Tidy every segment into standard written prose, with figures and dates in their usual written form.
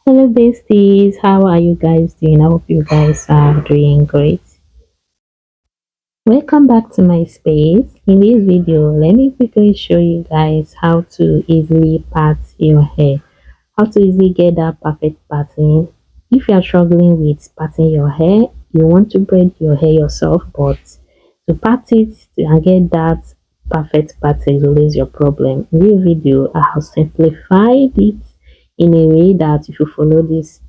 Hello besties, how are you guys doing? I hope you guys are doing great. Welcome back to my space. In this video, let me quickly show you guys how to easily part your hair. How to easily get that perfect parting. If you are struggling with parting your hair, you want to braid your hair yourself, but to part it and get that perfect pattern is always your problem. In this video, I have simplified it in a way that if you follow this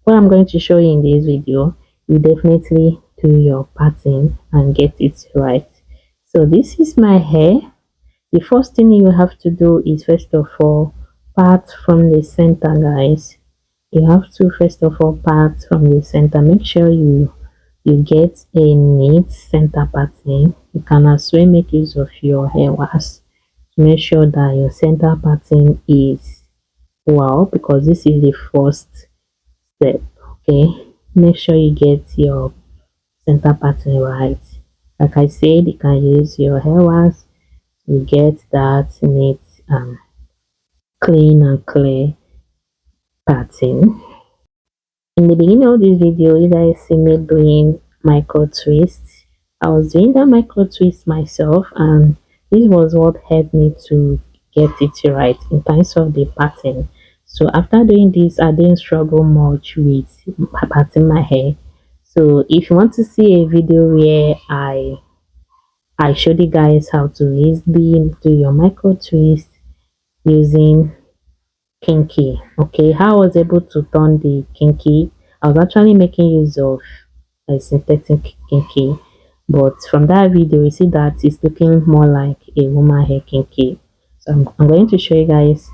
what I'm going to show you in this video, you definitely do your pattern and get it right. So this is my hair. The first thing you have to do is first of all part from the center, guys. You have to first of all part from the center. Make sure you get a neat center pattern. You can as well make use of your hair wax to make sure that your center pattern is well, because this is the first step. Okay, make sure you get your center pattern right. Like I said, you can use your hair wax to get that neat clean and clear pattern. In the beginning of this video, you guys see me doing micro twists. I was doing that micro twist myself, and this was what helped me to get it right in terms of the pattern. So after doing this, I didn't struggle much with parting my hair. So if you want to see a video where I showed you guys how to easily do your micro twist using kinky, okay, how I was able to turn the kinky, I was actually making use of a synthetic kinky, but from that video you see that it's looking more like a woman hair kinky. So I'm going to show you guys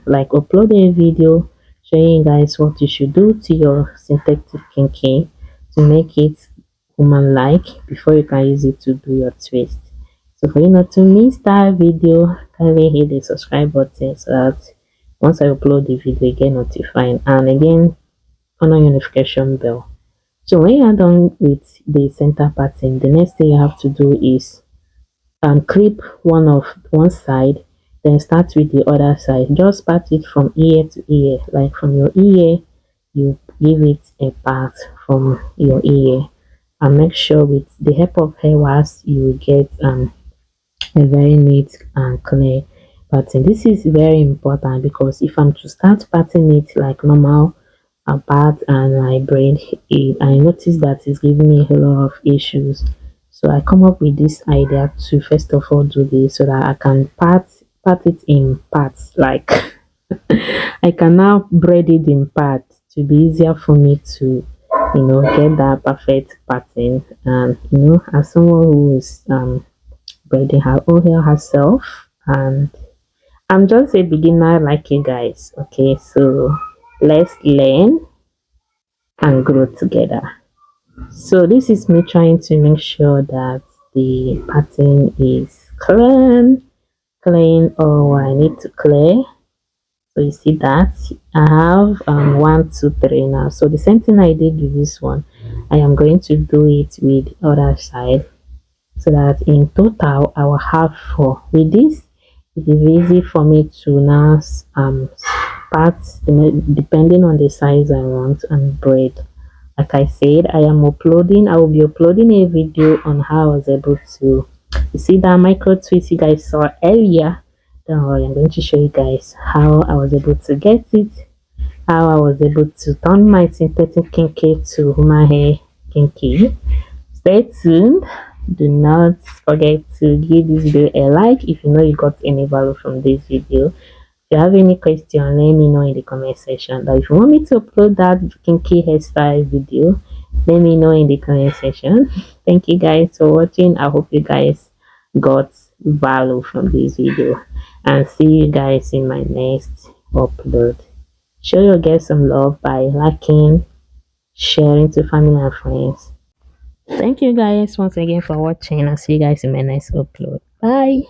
like upload a video showing you guys what you should do to your synthetic kinky to make it woman like before you can use it to do your twist. So for you not to miss that video, kindly hit the subscribe button so that once I upload the video, you get notified, and again turn on your notification bell. So when you are done with the center pattern, the next thing you have to do is clip one side, then start with the other side. Just part it from ear to ear, like from your ear you give it a part from your ear, and make sure with the help of hair wax you will get a very neat and clear pattern. This is very important because if I'm to start parting it like normal apart and I braid it, I notice that it's giving me a lot of issues. So I come up with this idea to first of all do this so that I can part it in parts, like I can now braid it in parts to be easier for me to get that perfect pattern. And as someone who is braiding her own hair herself, and I'm just a beginner like you guys. Okay, so let's learn and grow together. So this is me trying to make sure that the pattern is clean, or I need to clear. So you see that I have 1 2 3 now. So the same thing I did with this one, I am going to do it with the other side, so that in total I will have 4. With this, it is easy for me to now part depending on the size I want and braid. Like I said, I will be uploading a video on how I was able to, you see that micro twist you guys saw earlier. Don't worry, I'm going to show you guys how I was able to get it, how I was able to turn my synthetic kinky to human hair kinky. Stay tuned. Do not forget to give this video a like if you know you got any value from this video. If you have any question, let me know in the comment section. But if you want me to upload that kinky hairstyle video, let me know in the comment section. Thank you guys for watching. I hope you guys got value from this video, and see you guys in my next upload. Show your guys some love by liking, sharing to family and friends. Thank you guys once again for watching. I'll see you guys in my next upload. Bye.